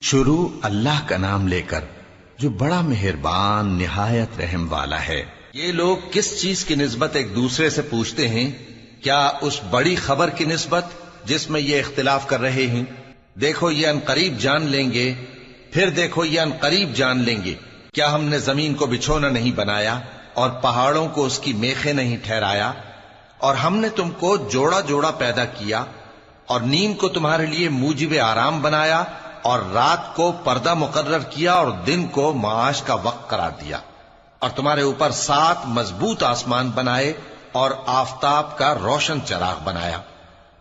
شروع اللہ کا نام لے کر جو بڑا مہربان نہایت رحم والا ہے۔ یہ لوگ کس چیز کی نسبت ایک دوسرے سے پوچھتے ہیں؟ کیا اس بڑی خبر کی نسبت جس میں یہ اختلاف کر رہے ہیں؟ دیکھو یہ انقریب جان لیں گے، پھر دیکھو یہ انقریب جان لیں گے۔ کیا ہم نے زمین کو بچھونا نہیں بنایا اور پہاڑوں کو اس کی میخیں نہیں ٹھہرایا؟ اور ہم نے تم کو جوڑا جوڑا پیدا کیا اور نیند کو تمہارے لیے موجب آرام بنایا اور رات کو پردہ مقرر کیا اور دن کو معاش کا وقت قرار دیا، اور تمہارے اوپر 7 مضبوط آسمان بنائے اور آفتاب کا روشن چراغ بنایا،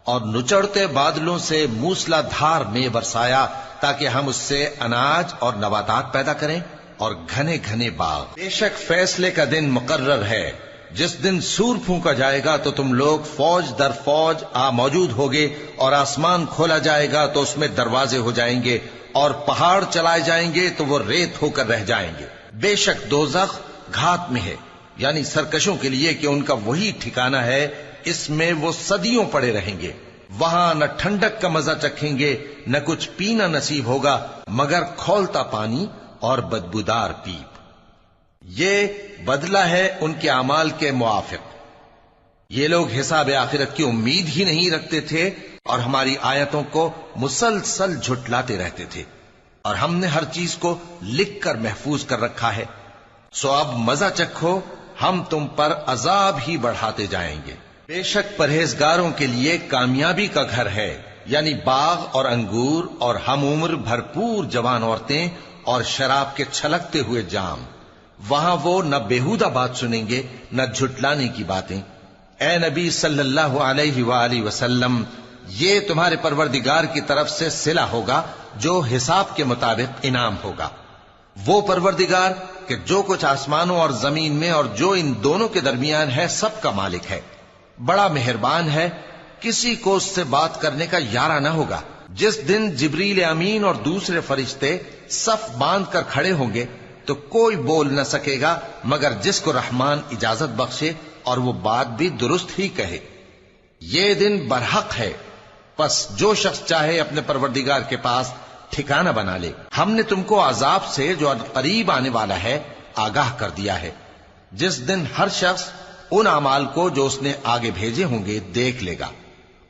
اور نچڑتے بادلوں سے موسلا دھار میں برسایا تاکہ ہم اس سے اناج اور نباتات پیدا کریں اور گھنے گھنے باغ۔ بے شک فیصلے کا دن مقرر ہے، جس دن سور پھونکا جائے گا تو تم لوگ فوج در فوج موجود ہوگے، اور آسمان کھولا جائے گا تو اس میں دروازے ہو جائیں گے، اور پہاڑ چلائے جائیں گے تو وہ ریت ہو کر رہ جائیں گے۔ بے شک دوزخ گھات میں ہے، یعنی سرکشوں کے لیے کہ ان کا وہی ٹھکانہ ہے، اس میں وہ صدیوں پڑے رہیں گے۔ وہاں نہ ٹھنڈک کا مزہ چکھیں گے، نہ کچھ پینا نصیب ہوگا مگر کھولتا پانی اور بدبودار پیپ۔ یہ بدلہ ہے ان کے اعمال کے موافق۔ یہ لوگ حساب آخرت کی امید ہی نہیں رکھتے تھے اور ہماری آیتوں کو مسلسل جھٹلاتے رہتے تھے، اور ہم نے ہر چیز کو لکھ کر محفوظ کر رکھا ہے۔ سو اب مزہ چکھو، ہم تم پر عذاب ہی بڑھاتے جائیں گے۔ بے شک پرہیزگاروں کے لیے کامیابی کا گھر ہے، یعنی باغ اور انگور اور ہم عمر بھرپور جوان عورتیں اور شراب کے چھلکتے ہوئے جام۔ وہاں وہ نہ بیہودہ بات سنیں گے نہ جھٹلانے کی باتیں۔ اے نبی صلی اللہ علیہ وآلہ وسلم، یہ تمہارے پروردگار کی طرف سے صلہ ہوگا جو حساب کے مطابق انعام ہوگا۔ وہ پروردگار کہ جو کچھ آسمانوں اور زمین میں اور جو ان دونوں کے درمیان ہے سب کا مالک ہے، بڑا مہربان ہے، کسی کو اس سے بات کرنے کا یارہ نہ ہوگا۔ جس دن جبریل امین اور دوسرے فرشتے صف باندھ کر کھڑے ہوں گے تو کوئی بول نہ سکے گا مگر جس کو رحمان اجازت بخشے اور وہ بات بھی درست ہی کہے۔ یہ دن برحق ہے، پس جو شخص چاہے اپنے پروردگار کے پاس ٹھکانہ بنا لے۔ ہم نے تم کو عذاب سے جو قریب آنے والا ہے آگاہ کر دیا ہے، جس دن ہر شخص ان اعمال کو جو اس نے آگے بھیجے ہوں گے دیکھ لے گا،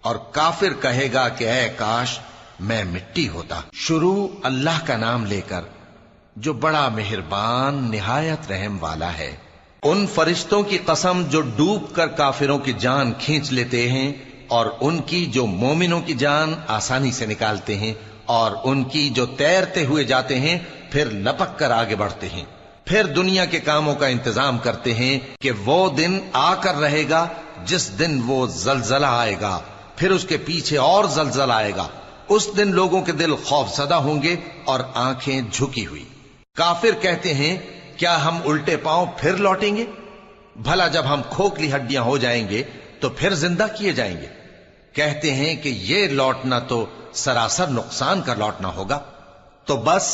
اور کافر کہے گا کہ اے کاش میں مٹی ہوتا۔ شروع اللہ کا نام لے کر جو بڑا مہربان نہایت رحم والا ہے۔ ان فرشتوں کی قسم جو ڈوب کر کافروں کی جان کھینچ لیتے ہیں، اور ان کی جو مومنوں کی جان آسانی سے نکالتے ہیں، اور ان کی جو تیرتے ہوئے جاتے ہیں پھر لپک کر آگے بڑھتے ہیں، پھر دنیا کے کاموں کا انتظام کرتے ہیں کہ وہ دن آ کر رہے گا جس دن وہ زلزلہ آئے گا، پھر اس کے پیچھے اور زلزلہ آئے گا۔ اس دن لوگوں کے دل خوف زدہ ہوں گے اور آنکھیں جھکی ہوئی۔ کافر کہتے ہیں کیا ہم الٹے پاؤں پھر لوٹیں گے؟ بھلا جب ہم کھوکھلی ہڈیاں ہو جائیں گے تو پھر زندہ کیے جائیں گے؟ کہتے ہیں کہ یہ لوٹنا تو سراسر نقصان کا لوٹنا ہوگا۔ تو بس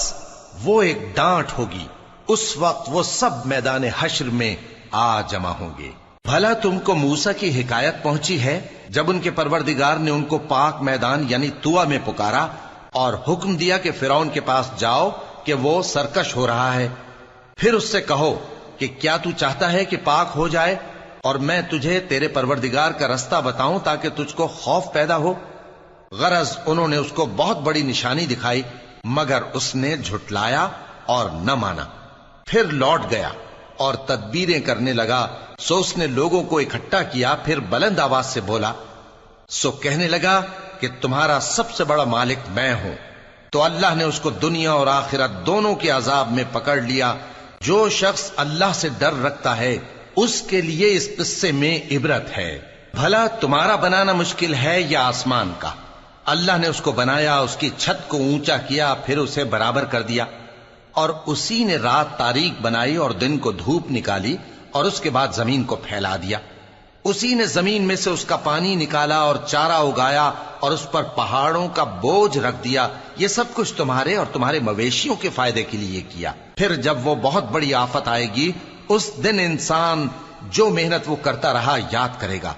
وہ ایک ڈانٹ ہوگی، اس وقت وہ سب میدان حشر میں آ جمع ہوں گے۔ بھلا تم کو موسیٰ کی حکایت پہنچی ہے جب ان کے پروردگار نے ان کو پاک میدان یعنی طویٰ میں پکارا اور حکم دیا کہ فرعون کے پاس جاؤ کہ وہ سرکش ہو رہا ہے، پھر اس سے کہو کہ کیا تو چاہتا ہے کہ پاک ہو جائے اور میں تجھے تیرے پروردگار کا رستہ بتاؤں تاکہ تجھ کو خوف پیدا ہو؟ غرض انہوں نے اس کو بہت بڑی نشانی دکھائی مگر اس نے جھٹلایا اور نہ مانا، پھر لوٹ گیا اور تدبیریں کرنے لگا۔ سو اس نے لوگوں کو اکٹھا کیا، پھر بلند آواز سے بولا، سو کہنے لگا کہ تمہارا سب سے بڑا مالک میں ہوں۔ تو اللہ نے اس کو دنیا اور آخرت دونوں کے عذاب میں پکڑ لیا۔ جو شخص اللہ سے ڈر رکھتا ہے اس کے لیے اس قصے میں عبرت ہے۔ بھلا تمہارا بنانا مشکل ہے یا آسمان کا؟ اللہ نے اس کو بنایا، اس کی چھت کو اونچا کیا، پھر اسے برابر کر دیا، اور اسی نے رات تاریک بنائی اور دن کو دھوپ نکالی، اور اس کے بعد زمین کو پھیلا دیا۔ اسی نے زمین میں سے اس کا پانی نکالا اور چارہ اگایا اور اس پر پہاڑوں کا بوجھ رکھ دیا۔ یہ سب کچھ تمہارے اور تمہارے مویشیوں کے فائدے کے لیے کیا۔ پھر جب وہ بہت بڑی آفت آئے گی اس دن انسان جو محنت وہ کرتا رہا یاد کرے گا،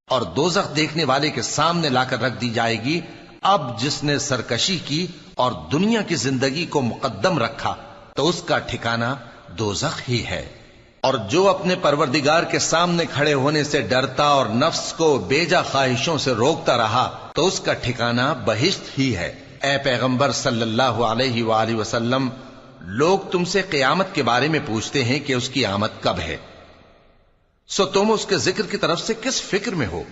اور دوزخ دیکھنے والے کے سامنے لا کر رکھ دی جائے گی۔ اب جس نے سرکشی کی اور دنیا کی زندگی کو مقدم رکھا تو اس کا ٹھکانہ دوزخ ہی ہے، اور جو اپنے پروردگار کے سامنے کھڑے ہونے سے ڈرتا اور نفس کو بیجا خواہشوں سے روکتا رہا تو اس کا ٹھکانہ بہشت ہی ہے۔ اے پیغمبر صلی اللہ علیہ وآلہ وسلم، لوگ تم سے قیامت کے بارے میں پوچھتے ہیں کہ اس کی آمد کب ہے، سو تم اس کے ذکر کی طرف سے کس فکر میں ہو؟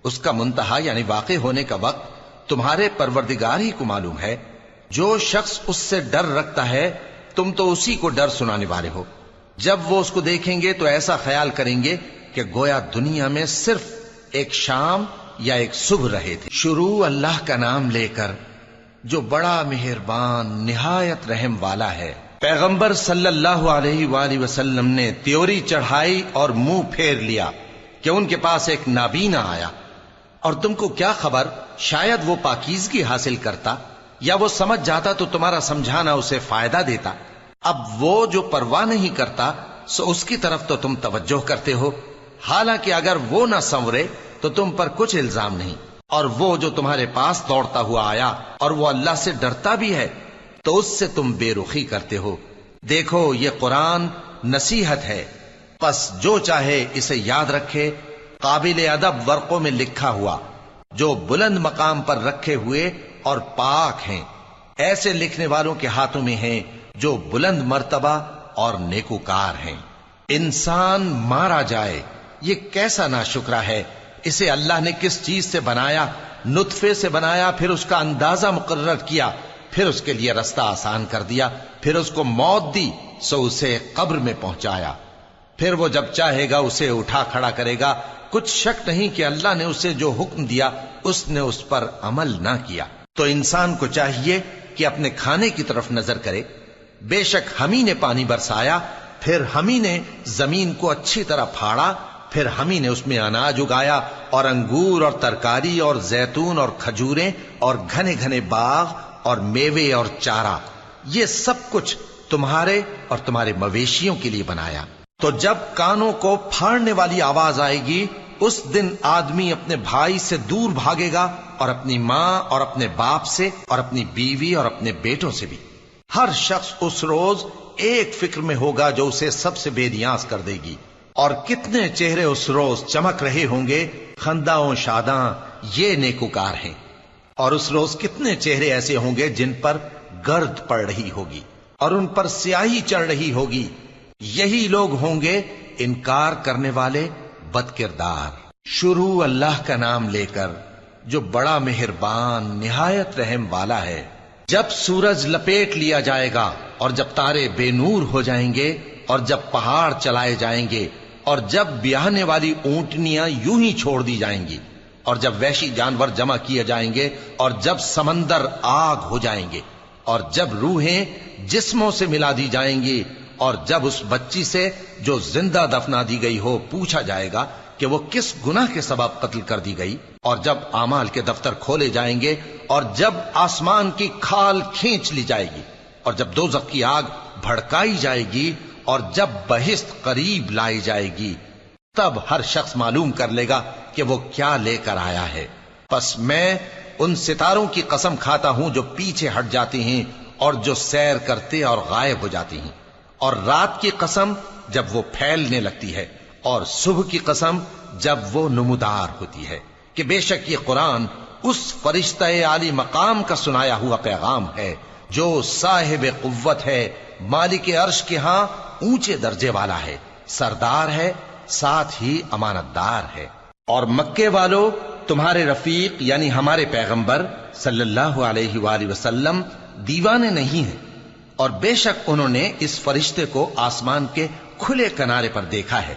اس کا منتہا یعنی واقع ہونے کا وقت تمہارے پروردگار ہی کو معلوم ہے۔ جو شخص اس سے ڈر رکھتا ہے تم تو اسی کو ڈر سنانے والے ہو۔ جب وہ اس کو دیکھیں گے تو ایسا خیال کریں گے کہ گویا دنیا میں صرف ایک شام یا ایک صبح رہے تھے۔ شروع اللہ کا نام لے کر جو بڑا مہربان نہایت رحم والا ہے۔ پیغمبر صلی اللہ علیہ وآلہ وسلم نے تیوری چڑھائی اور منہ پھیر لیا کہ ان کے پاس ایک نابینا آیا، اور تم کو کیا خبر، شاید وہ پاکیزگی حاصل کرتا یا وہ سمجھ جاتا تو تمہارا سمجھانا اسے فائدہ دیتا۔ اب وہ جو پرواہ نہیں کرتا سو اس کی طرف تو تم توجہ کرتے ہو، حالانکہ اگر وہ نہ سنورے تو تم پر کچھ الزام نہیں۔ اور وہ جو تمہارے پاس دوڑتا ہوا آیا اور وہ اللہ سے ڈرتا بھی ہے تو اس سے تم بے رخی کرتے ہو۔ دیکھو یہ قرآن نصیحت ہے، پس جو چاہے اسے یاد رکھے۔ قابل ادب ورقوں میں لکھا ہوا، جو بلند مقام پر رکھے ہوئے اور پاک ہیں، ایسے لکھنے والوں کے ہاتھوں میں ہیں جو بلند مرتبہ اور نیکوکار ہیں۔ انسان مارا جائے، یہ کیسا ناشکرا ہے۔ اسے اللہ نے کس چیز سے بنایا؟ نطفے سے بنایا، پھر اس کا اندازہ مقرر کیا، پھر اس کے لیے رستہ آسان کر دیا، پھر اس کو موت دی سو اسے قبر میں پہنچایا، پھر وہ جب چاہے گا اسے اٹھا کھڑا کرے گا۔ کچھ شک نہیں کہ اللہ نے اسے جو حکم دیا اس نے اس پر عمل نہ کیا۔ تو انسان کو چاہیے کہ اپنے کھانے کی طرف نظر کرے۔ بے شک ہم ہی نے پانی برسایا، پھر ہم ہی نے زمین کو اچھی طرح پھاڑا، پھر ہم ہی نے اس میں اناج اگایا اور انگور اور ترکاری اور زیتون اور کھجوریں اور گھنے گھنے باغ اور میوے اور چارہ، یہ سب کچھ تمہارے اور تمہارے مویشیوں کے لیے بنایا۔ تو جب کانوں کو پھاڑنے والی آواز آئے گی اس دن آدمی اپنے بھائی سے دور بھاگے گا، اور اپنی ماں اور اپنے باپ سے اور اپنی بیوی اور اپنے بیٹوں سے بھی۔ ہر شخص اس روز ایک فکر میں ہوگا جو اسے سب سے بے نیاز کر دے گی۔ اور کتنے چہرے اس روز چمک رہے ہوں گے، خنداں و شاداں، یہ نیکوکار ہیں۔ اور اس روز کتنے چہرے ایسے ہوں گے جن پر گرد پڑ رہی ہوگی اور ان پر سیاہی چڑھ رہی ہوگی، یہی لوگ ہوں گے انکار کرنے والے بد کردار۔ شروع اللہ کا نام لے کر جو بڑا مہربان نہایت رحم والا ہے۔ جب سورج لپیٹ لیا جائے گا اور جب تارے بے نور ہو جائیں گے اور جب پہاڑ چلائے جائیں گے اور جب بیاہنے والی اونٹنیاں یوں ہی چھوڑ دی جائیں گی اور جب وحشی جانور جمع کیے جائیں گے اور جب سمندر آگ ہو جائیں گے اور جب روحیں جسموں سے ملا دی جائیں گی اور جب اس بچی سے جو زندہ دفنا دی گئی ہو پوچھا جائے گا کہ وہ کس گناہ کے سبب قتل کر دی گئی، اور جب اعمال کے دفتر کھولے جائیں گے اور جب آسمان کی کھال کھینچ لی جائے گی اور جب دوزخ کی آگ بھڑکائی جائے گی اور جب بہشت قریب لائی جائے گی، تب ہر شخص معلوم کر لے گا کہ وہ کیا لے کر آیا ہے۔ پس میں ان ستاروں کی قسم کھاتا ہوں جو پیچھے ہٹ جاتی ہیں اور جو سیر کرتے اور غائب ہو جاتی ہیں، اور رات کی قسم جب وہ پھیلنے لگتی ہے، اور صبح کی قسم جب وہ نمودار ہوتی ہے، کہ بے شک یہ قرآن اس فرشتہ عالی مقام کا سنایا ہوا پیغام ہے جو صاحب قوت ہے، مالک عرش کے ہاں اونچے درجے والا ہے، سردار ہے، ساتھ ہی امانت دار ہے۔ اور مکے والو، تمہارے رفیق یعنی ہمارے پیغمبر صلی اللہ علیہ وآلہ وسلم دیوانے نہیں ہیں، اور بے شک انہوں نے اس فرشتے کو آسمان کے کھلے کنارے پر دیکھا ہے،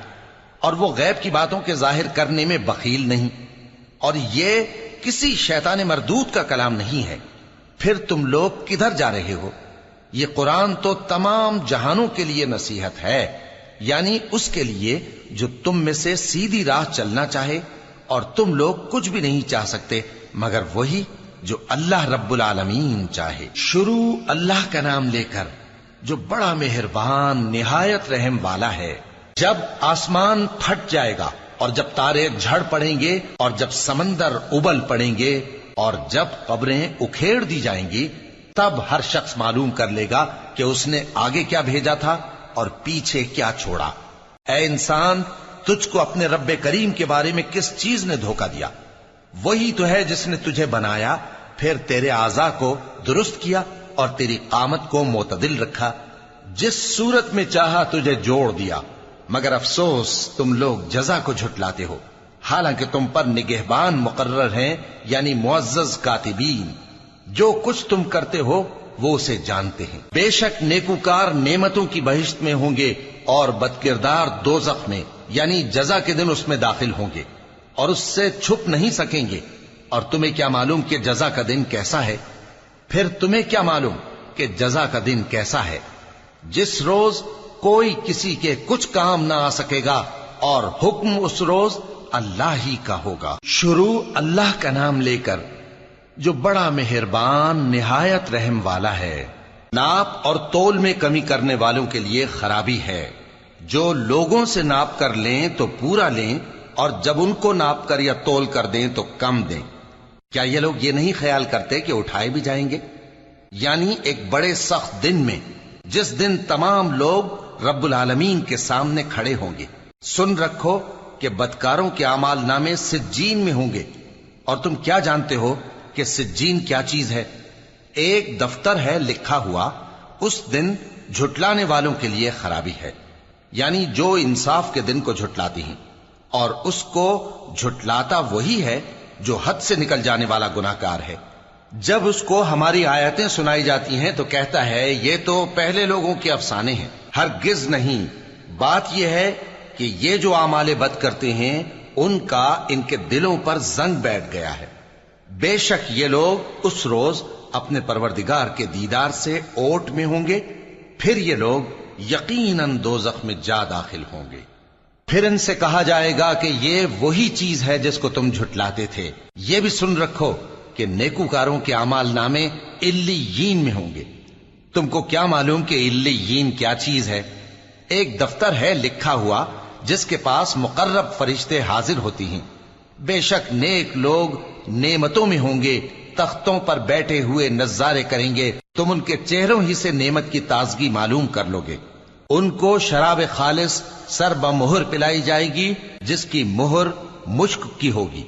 اور وہ غیب کی باتوں کے ظاہر کرنے میں بخیل نہیں، اور یہ کسی شیطان مردود کا کلام نہیں ہے۔ پھر تم لوگ کدھر جا رہے ہو؟ یہ قرآن تو تمام جہانوں کے لیے نصیحت ہے، یعنی اس کے لیے جو تم میں سے سیدھی راہ چلنا چاہے، اور تم لوگ کچھ بھی نہیں چاہ سکتے مگر وہی جو اللہ رب العالمین چاہے۔ شروع اللہ کا نام لے کر جو بڑا مہربان نہایت رحم والا ہے۔ جب آسمان پھٹ جائے گا اور جب تارے جھڑ پڑیں گے اور جب سمندر ابل پڑیں گے اور جب قبریں اکھیڑ دی جائیں گی تب ہر شخص معلوم کر لے گا کہ اس نے آگے کیا بھیجا تھا اور پیچھے کیا چھوڑا۔ اے انسان، تجھ کو اپنے رب کریم کے بارے میں کس چیز نے دھوکہ دیا؟ وہی تو ہے جس نے تجھے بنایا، پھر تیرے اعضاء کو درست کیا اور تیری قامت کو معتدل رکھا، جس صورت میں چاہا تجھے جوڑ دیا، مگر افسوس تم لوگ جزا کو جھٹلاتے ہو، حالانکہ تم پر نگہبان مقرر ہیں، یعنی معزز کاتبین، جو کچھ تم کرتے ہو وہ اسے جانتے ہیں۔ بے شک نیکوکار نعمتوں کی بہشت میں ہوں گے اور بدکردار دوزخ میں، یعنی جزا کے دن اس میں داخل ہوں گے اور اس سے چھپ نہیں سکیں گے۔ اور تمہیں کیا معلوم کہ جزا کا دن کیسا ہے؟ پھر تمہیں کیا معلوم کہ جزا کا دن کیسا ہے؟ جس روز کوئی کسی کے کچھ کام نہ آ سکے گا اور حکم اس روز اللہ ہی کا ہوگا۔ شروع اللہ کا نام لے کر جو بڑا مہربان نہایت رحم والا ہے۔ ناپ اور تول میں کمی کرنے والوں کے لیے خرابی ہے، جو لوگوں سے ناپ کر لیں تو پورا لیں اور جب ان کو ناپ کر یا تول کر دیں تو کم دیں۔ کیا یہ لوگ یہ نہیں خیال کرتے کہ اٹھائے بھی جائیں گے؟ یعنی ایک بڑے سخت دن میں، جس دن تمام لوگ رب العالمین کے سامنے کھڑے ہوں گے۔ سن رکھو کہ بدکاروں کے اعمال نامے سجین میں ہوں گے، اور تم کیا جانتے ہو کہ سجین کیا چیز ہے؟ ایک دفتر ہے لکھا ہوا، اس دن جھٹلانے والوں کے لیے خرابی ہے، یعنی جو انصاف کے دن کو جھٹلاتی ہیں، اور اس کو جھٹلاتا وہی ہے جو حد سے نکل جانے والا گناہگار ہے۔ جب اس کو ہماری آیتیں سنائی جاتی ہیں تو کہتا ہے یہ تو پہلے لوگوں کے افسانے ہیں۔ ہرگز نہیں، بات یہ ہے کہ یہ جو اعمال بد کرتے ہیں ان کا ان کے دلوں پر زنگ بیٹھ گیا ہے۔ بے شک یہ لوگ اس روز اپنے پروردگار کے دیدار سے اوٹ میں ہوں گے، پھر یہ لوگ یقیناً دوزخ میں جا داخل ہوں گے۔ پھر ان سے کہا جائے گا کہ یہ وہی چیز ہے جس کو تم جھٹلاتے تھے۔ یہ بھی سن رکھو کہ نیکوکاروں کے اعمال نامے علیین میں ہوں گے۔ تم کو کیا معلوم کہ علیین کیا چیز ہے؟ ایک دفتر ہے لکھا ہوا جس کے پاس مقرب فرشتے حاضر ہوتی ہیں۔ بے شک نیک لوگ نعمتوں میں ہوں گے، تختوں پر بیٹھے ہوئے نظارے کریں گے، تم ان کے چہروں ہی سے نعمت کی تازگی معلوم کر لو گے۔ ان کو شراب خالص سر بمہر پلائی جائے گی جس کی مہر مشک کی ہوگی۔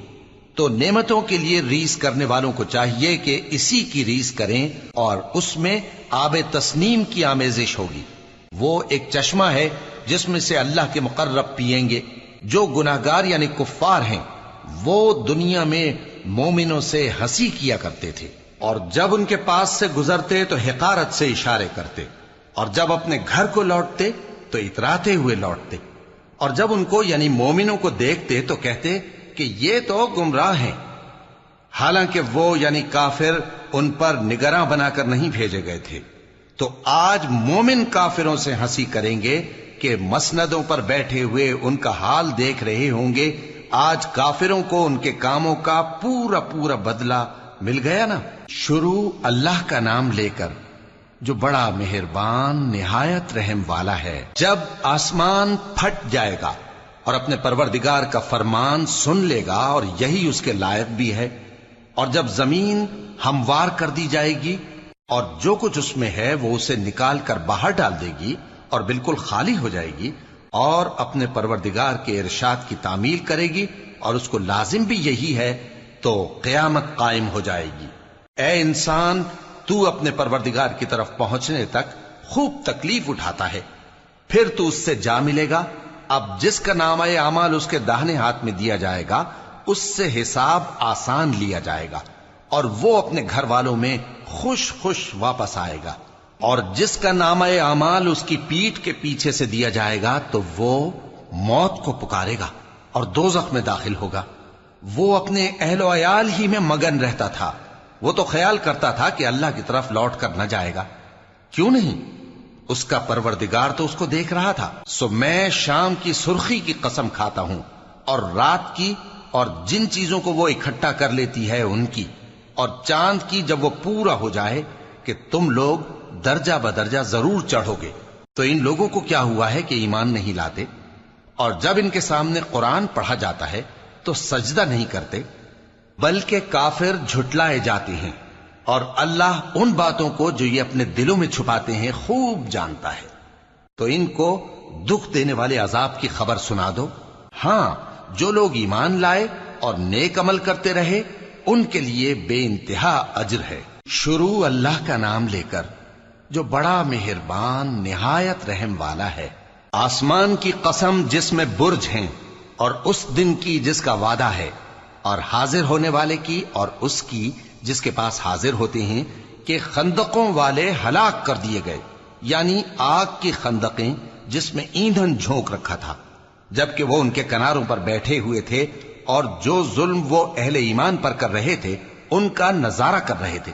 تو نعمتوں کے لیے ریس کرنے والوں کو چاہیے کہ اسی کی ریس کریں، اور اس میں آب تسنیم کی آمیزش ہوگی۔ وہ ایک چشمہ ہے جس میں سے اللہ کے مقرب پیئیں گے۔ جو گناہگار یعنی کفار ہیں وہ دنیا میں مومنوں سے ہنسی کیا کرتے تھے، اور جب ان کے پاس سے گزرتے تو حقارت سے اشارے کرتے، اور جب اپنے گھر کو لوٹتے تو اتراتے ہوئے لوٹتے، اور جب ان کو یعنی مومنوں کو دیکھتے تو کہتے کہ یہ تو گمراہ ہیں، حالانکہ وہ یعنی کافر ان پر نگراں بنا کر نہیں بھیجے گئے تھے۔ تو آج مومن کافروں سے ہنسی کریں گے کہ مسندوں پر بیٹھے ہوئے ان کا حال دیکھ رہے ہوں گے۔ آج کافروں کو ان کے کاموں کا پورا پورا بدلہ مل گیا نا۔ شروع اللہ کا نام لے کر جو بڑا مہربان نہایت رحم والا ہے۔ جب آسمان پھٹ جائے گا اور اپنے پروردگار کا فرمان سن لے گا، اور یہی اس کے لائق بھی ہے، اور جب زمین ہموار کر دی جائے گی اور جو کچھ اس میں ہے وہ اسے نکال کر باہر ڈال دے گی اور بالکل خالی ہو جائے گی، اور اپنے پروردگار کے ارشاد کی تعمیل کرے گی، اور اس کو لازم بھی یہی ہے، تو قیامت قائم ہو جائے گی۔ اے انسان، تو اپنے پروردگار کی طرف پہنچنے تک خوب تکلیف اٹھاتا ہے، پھر تو اس سے جا ملے گا۔ اب جس کا نامہ اعمال اس کے داہنے ہاتھ میں دیا جائے گا اس سے حساب آسان لیا جائے گا، اور وہ اپنے گھر والوں میں خوش خوش واپس آئے گا۔ اور جس کا نامہ اعمال اس کی پیٹھ کے پیچھے سے دیا جائے گا تو وہ موت کو پکارے گا اور دوزخ میں داخل ہوگا۔ وہ اپنے اہل و عیال ہی میں مگن رہتا تھا، وہ تو خیال کرتا تھا کہ اللہ کی طرف لوٹ کر نہ جائے گا، کیوں نہیں؟ اس کا پروردگار تو اس کو دیکھ رہا تھا۔ سو میں شام کی سرخی کی قسم کھاتا ہوں، اور رات کی، اور جن چیزوں کو وہ اکٹھا کر لیتی ہے ان کی، اور چاند کی جب وہ پورا ہو جائے، کہ تم لوگ درجہ بدرجہ ضرور چڑھو گے۔ تو ان لوگوں کو کیا ہوا ہے کہ ایمان نہیں لاتے، اور جب ان کے سامنے قرآن پڑھا جاتا ہے تو سجدہ نہیں کرتے۔ بلکہ کافر جھٹلائے جاتے ہیں، اور اللہ ان باتوں کو جو یہ اپنے دلوں میں چھپاتے ہیں خوب جانتا ہے۔ تو ان کو دکھ دینے والے عذاب کی خبر سنا دو۔ ہاں، جو لوگ ایمان لائے اور نیک عمل کرتے رہے ان کے لیے بے انتہا اجر ہے۔ شروع اللہ کا نام لے کر جو بڑا مہربان نہایت رحم والا ہے۔ آسمان کی قسم جس میں برج ہیں، اور اس دن کی جس کا وعدہ ہے، اور حاضر ہونے والے کی اور اس کی جس کے پاس حاضر ہوتے ہیں، کہ خندقوں والے ہلاک کر دیے گئے، یعنی آگ کی خندقیں جس میں ایندھن جھونک رکھا تھا، جبکہ وہ ان کے کناروں پر بیٹھے ہوئے تھے، اور جو ظلم وہ اہل ایمان پر کر رہے تھے ان کا نظارہ کر رہے تھے،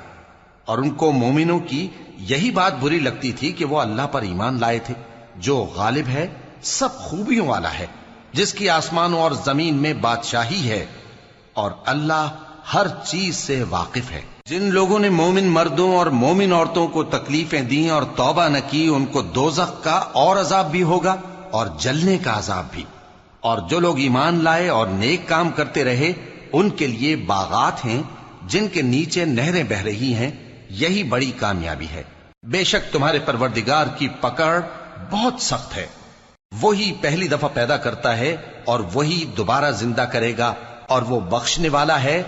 اور ان کو مومنوں کی یہی بات بری لگتی تھی کہ وہ اللہ پر ایمان لائے تھے، جو غالب ہے، سب خوبیوں والا ہے، جس کی آسمانوں اور زمین میں بادشاہی ہے، اور اللہ ہر چیز سے واقف ہے۔ جن لوگوں نے مومن مردوں اور مومن عورتوں کو تکلیفیں دیں اور توبہ نہ کی، ان کو دوزخ کا اور عذاب بھی ہوگا اور جلنے کا عذاب بھی، اور جو لوگ ایمان لائے اور نیک کام کرتے رہے ان کے لیے باغات ہیں جن کے نیچے نہریں بہ رہی ہیں، یہی بڑی کامیابی ہے۔ بے شک تمہارے پروردگار کی پکڑ بہت سخت ہے، وہی پہلی دفعہ پیدا کرتا ہے اور وہی دوبارہ زندہ کرے گا، اور وہ بخشنے والا ہے،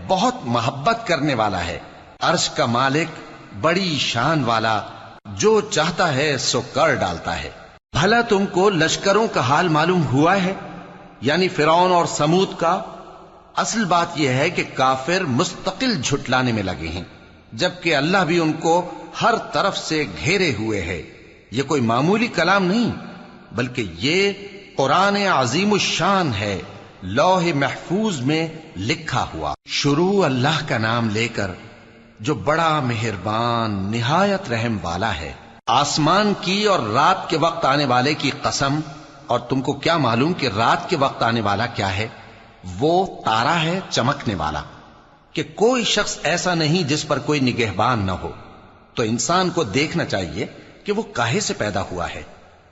بہت محبت کرنے والا ہے، عرش کا مالک، بڑی شان والا، جو چاہتا ہے سو کر ڈالتا ہے۔ بھلا تم کو لشکروں کا حال معلوم ہوا ہے، یعنی فرعون اور سمود کا؟ اصل بات یہ ہے کہ کافر مستقل جھٹلانے میں لگے ہیں، جبکہ اللہ بھی ان کو ہر طرف سے گھیرے ہوئے ہے۔ یہ کوئی معمولی کلام نہیں، بلکہ یہ قرآن عظیم الشان ہے، لوح محفوظ میں لکھا ہوا۔ شروع اللہ کا نام لے کر جو بڑا مہربان نہایت رحم والا ہے۔ آسمان کی اور رات کے وقت آنے والے کی قسم، اور تم کو کیا معلوم کہ رات کے وقت آنے والا کیا ہے؟ وہ تارا ہے چمکنے والا، کہ کوئی شخص ایسا نہیں جس پر کوئی نگہبان نہ ہو۔ تو انسان کو دیکھنا چاہیے کہ وہ کاہے سے پیدا ہوا ہے۔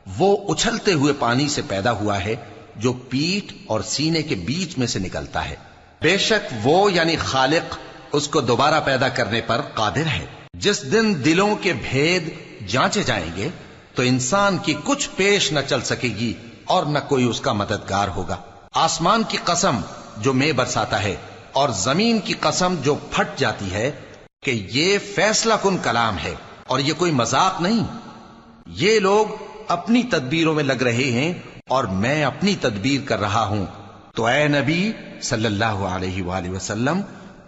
وہ اچھلتے ہوئے پانی سے پیدا ہوا ہے جو پیٹھ اور سینے کے بیچ میں سے نکلتا ہے۔ بے شک وہ یعنی خالق اس کو دوبارہ پیدا کرنے پر قادر ہے۔ جس دن دلوں کے بھید جانچے جائیں گے تو انسان کی کچھ پیش نہ چل سکے گی اور نہ کوئی اس کا مددگار ہوگا۔ آسمان کی قسم جو مے برساتا ہے، اور زمین کی قسم جو پھٹ جاتی ہے، کہ یہ فیصلہ کن کلام ہے اور یہ کوئی مذاق نہیں۔ یہ لوگ اپنی تدبیروں میں لگ رہے ہیں اور میں اپنی تدبیر کر رہا ہوں۔ تو اے نبی صلی اللہ علیہ وآلہ وسلم،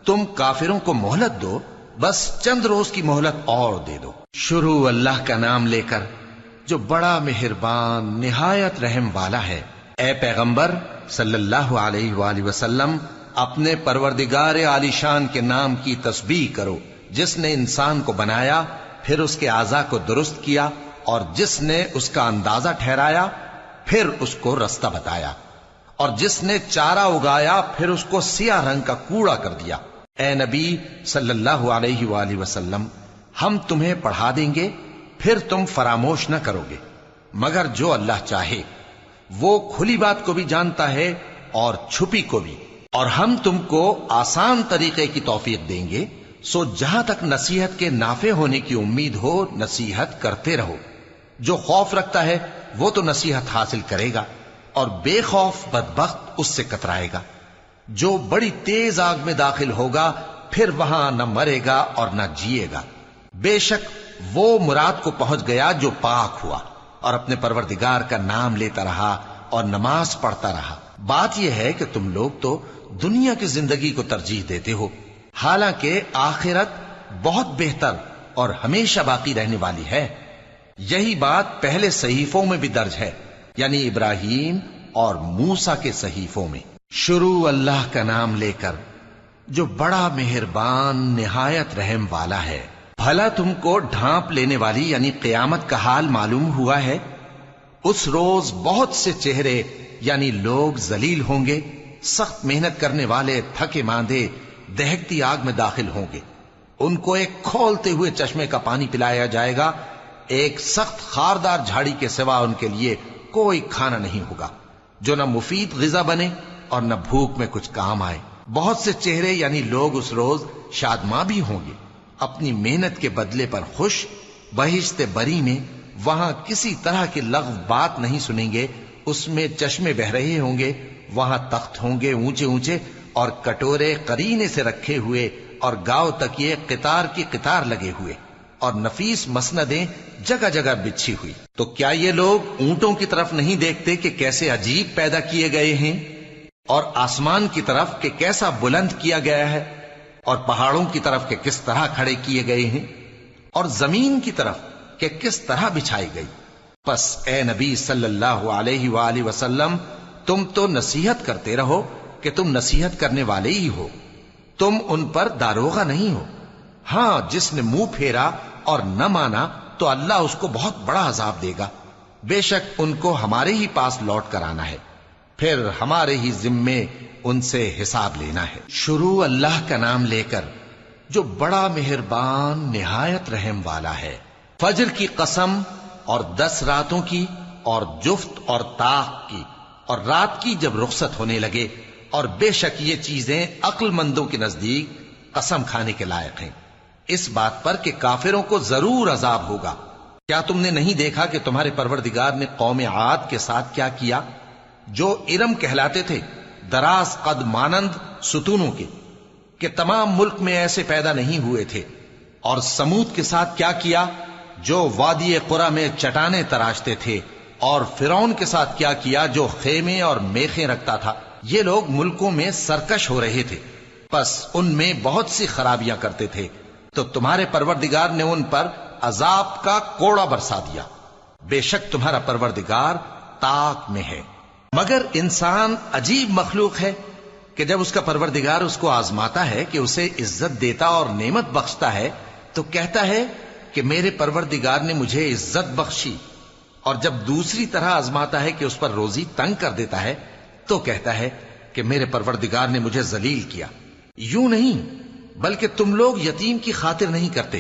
تم کافروں کو مہلت دو، بس چند روز کی مہلت اور دے دو۔ شروع اللہ کا نام لے کر جو بڑا مہربان نہایت رحم والا ہے۔ اے پیغمبر صلی اللہ علیہ وآلہ وسلم، اپنے پروردگار عالی شان کے نام کی تسبیح کرو، جس نے انسان کو بنایا، پھر اس کے اعضاء کو درست کیا، اور جس نے اس کا اندازہ ٹھہرایا، پھر اس کو رستہ بتایا، اور جس نے چارہ اگایا، پھر اس کو سیاہ رنگ کا کوڑا کر دیا۔ اے نبی صلی اللہ علیہ وآلہ وسلم، ہم تمہیں پڑھا دیں گے، پھر تم فراموش نہ کرو گے، مگر جو اللہ چاہے۔ وہ کھلی بات کو بھی جانتا ہے اور چھپی کو بھی، اور ہم تم کو آسان طریقے کی توفیق دیں گے، سو جہاں تک نصیحت کے نافع ہونے کی امید ہو نصیحت کرتے رہو۔ جو خوف رکھتا ہے وہ تو نصیحت حاصل کرے گا، اور بے خوف بدبخت اس سے کترائے گا۔ جو بڑی تیز آگ میں داخل ہوگا، پھر وہاں نہ مرے گا اور نہ جیے گا۔ بے شک وہ مراد کو پہنچ گیا جو پاک ہوا اور اپنے پروردگار کا نام لیتا رہا اور نماز پڑھتا رہا۔ بات یہ ہے کہ تم لوگ تو دنیا کی زندگی کو ترجیح دیتے ہو، حالانکہ آخرت بہت بہتر اور ہمیشہ باقی رہنے والی ہے۔ یہی بات پہلے صحیفوں میں بھی درج ہے، یعنی ابراہیم اور موسیٰ کے صحیفوں میں۔ شروع اللہ کا نام لے کر جو بڑا مہربان نہایت رحم والا ہے۔ بھلا تم کو ڈھانپ لینے والی یعنی قیامت کا حال معلوم ہوا ہے؟ اس روز بہت سے چہرے یعنی لوگ ذلیل ہوں گے، سخت محنت کرنے والے تھکے ماندے دہکتی آگ میں داخل ہوں گے۔ ان کو ایک کھولتے ہوئے چشمے کا پانی پلایا جائے گا، ایک سخت خاردار جھاڑی کے سوا ان کے لیے کوئی کھانا نہیں ہوگا جو نہ مفید غذا بنے اور نہ بھوک میں کچھ کام آئے۔ بہت سے چہرے یعنی لوگ اس روز شادماں بھی ہوں گے، اپنی محنت کے بدلے پر خوش، بہشت بری میں وہاں کسی طرح کی لغو بات نہیں سنیں گے، اس میں چشمے بہ رہے ہوں گے، وہاں تخت ہوں گے اونچے اونچے اور کٹورے قرینے سے رکھے ہوئے اور گاؤ تک یہ قطار کی قطار لگے ہوئے اور نفیس مسندیں جگہ جگہ بچھی ہوئی۔ تو کیا یہ لوگ اونٹوں کی طرف نہیں دیکھتے کہ کیسے عجیب پیدا کیے گئے ہیں، اور آسمان کی طرف کہ کیسا بلند کیا گیا ہے، اور پہاڑوں کی طرف کہ کس طرح کھڑے کیے گئے ہیں، اور زمین کی طرف کہ کس طرح بچھائی گئی؟ پس اے نبی صلی اللہ علیہ وآلہ وسلم، تم تو نصیحت کرتے رہو کہ تم نصیحت کرنے والے ہی ہو، تم ان پر داروغہ نہیں ہو۔ ہاں، جس نے منہ پھیرا اور نہ مانا تو اللہ اس کو بہت بڑا عذاب دے گا، بے شک ان کو ہمارے ہی پاس لوٹ کر آنا ہے، پھر ہمارے ہی ذمے ان سے حساب لینا ہے۔ شروع اللہ کا نام لے کر جو بڑا مہربان نہایت رحم والا ہے۔ فجر کی قسم اور 10 راتوں کی اور جفت اور طاق کی اور رات کی جب رخصت ہونے لگے، اور بے شک یہ چیزیں عقل مندوں کے نزدیک قسم کھانے کے لائق ہیں، اس بات پر کہ کافروں کو ضرور عذاب ہوگا۔ کیا تم نے نہیں دیکھا کہ تمہارے پروردگار نے قوم عاد کے ساتھ کیا کیا، جو ارم کہلاتے تھے، دراز قد مانند ستونوں کے، کہ تمام ملک میں ایسے پیدا نہیں ہوئے تھے؟ اور سمود کے ساتھ کیا کیا، جو وادی قرا میں چٹانیں تراشتے تھے؟ اور فرعون کے ساتھ کیا کیا، جو خیمے اور میخیں رکھتا تھا؟ یہ لوگ ملکوں میں سرکش ہو رہے تھے، پس ان میں بہت سی خرابیاں کرتے تھے، تو تمہارے پروردگار نے ان پر عذاب کا کوڑا برسا دیا۔ بے شک تمہارا پروردگار طاق میں ہے۔ مگر انسان عجیب مخلوق ہے کہ جب اس کا پروردگار اس کو آزماتا ہے کہ اسے عزت دیتا اور نعمت بخشتا ہے تو کہتا ہے کہ میرے پروردگار نے مجھے عزت بخشی، اور جب دوسری طرح آزماتا ہے کہ اس پر روزی تنگ کر دیتا ہے تو کہتا ہے کہ میرے پروردگار نے مجھے ذلیل کیا۔ یوں نہیں، بلکہ تم لوگ یتیم کی خاطر نہیں کرتے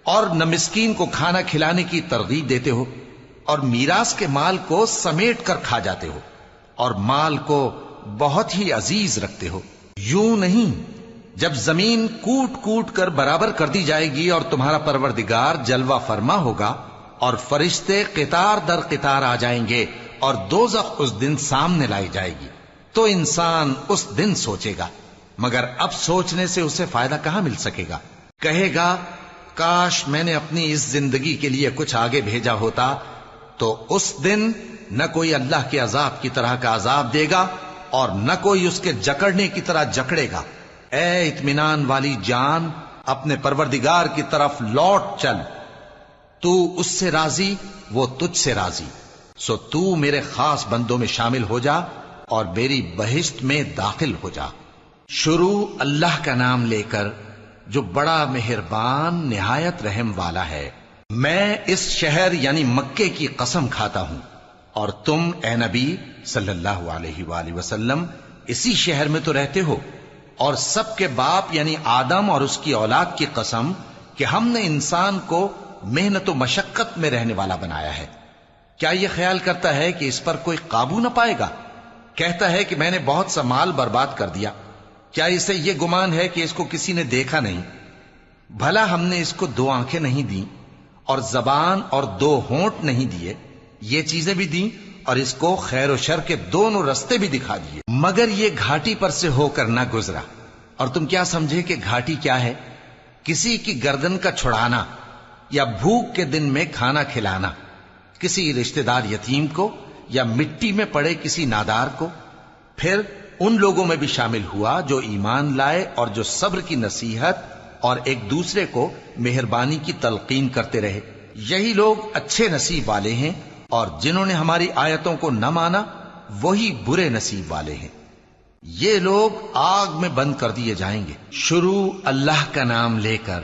اور نہ مسکین کو کھانا کھلانے کی ترغیب دیتے ہو، اور میراث کے مال کو سمیٹ کر کھا جاتے ہو، اور مال کو بہت ہی عزیز رکھتے ہو۔ یوں نہیں، جب زمین کوٹ کوٹ کر برابر کر دی جائے گی اور تمہارا پروردگار جلوہ فرما ہوگا اور فرشتے قطار در قطار آ جائیں گے اور دوزخ اس دن سامنے لائی جائے گی، تو انسان اس دن سوچے گا، مگر اب سوچنے سے اسے فائدہ کہاں مل سکے گا؟ کہے گا کاش میں نے اپنی اس زندگی کے لیے کچھ آگے بھیجا ہوتا، تو اس دن نہ کوئی اللہ کے عذاب کی طرح کا عذاب دے گا اور نہ کوئی اس کے جکڑنے کی طرح جکڑے گا۔ اے اطمینان والی جان، اپنے پروردگار کی طرف لوٹ چل، تو اس سے راضی، وہ تجھ سے راضی، سو تو میرے خاص بندوں میں شامل ہو جا اور میری بہشت میں داخل ہو جا۔ شروع اللہ کا نام لے کر جو بڑا مہربان نہایت رحم والا ہے۔ میں اس شہر یعنی مکے کی قسم کھاتا ہوں، اور تم اے نبی صلی اللہ علیہ وآلہ وسلم اسی شہر میں تو رہتے ہو، اور سب کے باپ یعنی آدم اور اس کی اولاد کی قسم کہ ہم نے انسان کو محنت و مشقت میں رہنے والا بنایا ہے۔ کیا یہ خیال کرتا ہے کہ اس پر کوئی قابو نہ پائے گا؟ کہتا ہے کہ میں نے بہت سا مال برباد کر دیا۔ کیا اسے یہ گمان ہے کہ اس کو کسی نے دیکھا نہیں؟ بھلا ہم نے اس کو 2 آنکھیں نہیں دیں اور زبان اور 2 ہونٹ نہیں دیے؟ یہ چیزیں بھی دیں اور اس کو خیر و شر کے دونوں رستے بھی دکھا دیے، مگر یہ گھاٹی پر سے ہو کر نہ گزرا۔ اور تم کیا سمجھے کہ گھاٹی کیا ہے؟ کسی کی گردن کا چھڑانا، یا بھوک کے دن میں کھانا کھلانا، کسی رشتہ دار یتیم کو یا مٹی میں پڑے کسی نادار کو۔ پھر ان لوگوں میں بھی شامل ہوا جو ایمان لائے اور جو صبر کی نصیحت اور ایک دوسرے کو مہربانی کی تلقین کرتے رہے۔ یہی لوگ اچھے نصیب والے ہیں، اور جنہوں نے ہماری آیتوں کو نہ مانا وہی برے نصیب والے ہیں۔ یہ لوگ آگ میں بند کر دیے جائیں گے۔ شروع اللہ کا نام لے کر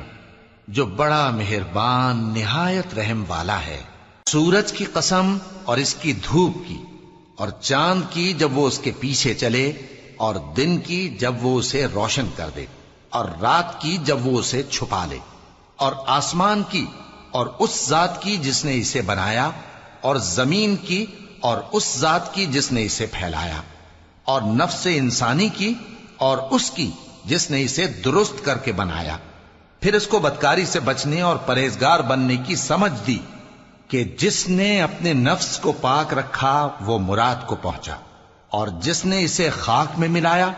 جو بڑا مہربان نہایت رحم والا ہے۔ سورج کی قسم اور اس کی دھوپ کی، اور چاند کی جب وہ اس کے پیچھے چلے، اور دن کی جب وہ اسے روشن کر دے، اور رات کی جب وہ اسے چھپا لے، اور آسمان کی اور اس ذات کی جس نے اسے بنایا، اور زمین کی اور اس ذات کی جس نے اسے پھیلایا، اور نفس انسانی کی اور اس کی جس نے اسے درست کر کے بنایا، پھر اس کو بدکاری سے بچنے اور پرہیزگار بننے کی سمجھ دی کہ جس نے اپنے نفس کو پاک رکھا وہ مراد کو پہنچا، اور جس نے اسے خاک میں ملایا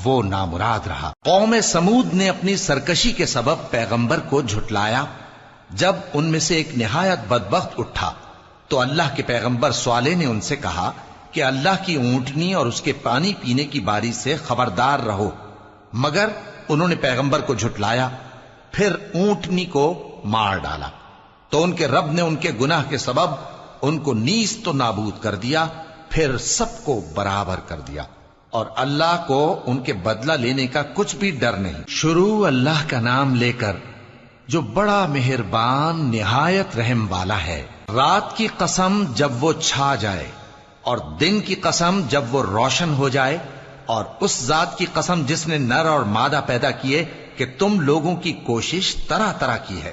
وہ نامراد رہا۔ قوم سمود نے اپنی سرکشی کے سبب پیغمبر کو جھٹلایا۔ جب ان میں سے ایک نہایت بدبخت اٹھا تو اللہ کے پیغمبر صالح نے ان سے کہا کہ اللہ کی اونٹنی اور اس کے پانی پینے کی باری سے خبردار رہو، مگر انہوں نے پیغمبر کو جھٹلایا، پھر اونٹنی کو مار ڈالا تو ان کے رب نے ان کے گناہ کے سبب ان کو نیست و نابود کر دیا، پھر سب کو برابر کر دیا، اور اللہ کو ان کے بدلہ لینے کا کچھ بھی ڈر نہیں۔ شروع اللہ کا نام لے کر جو بڑا مہربان نہایت رحم والا ہے۔ رات کی قسم جب وہ چھا جائے، اور دن کی قسم جب وہ روشن ہو جائے، اور اس ذات کی قسم جس نے نر اور مادہ پیدا کیے کہ تم لوگوں کی کوشش طرح طرح کی ہے۔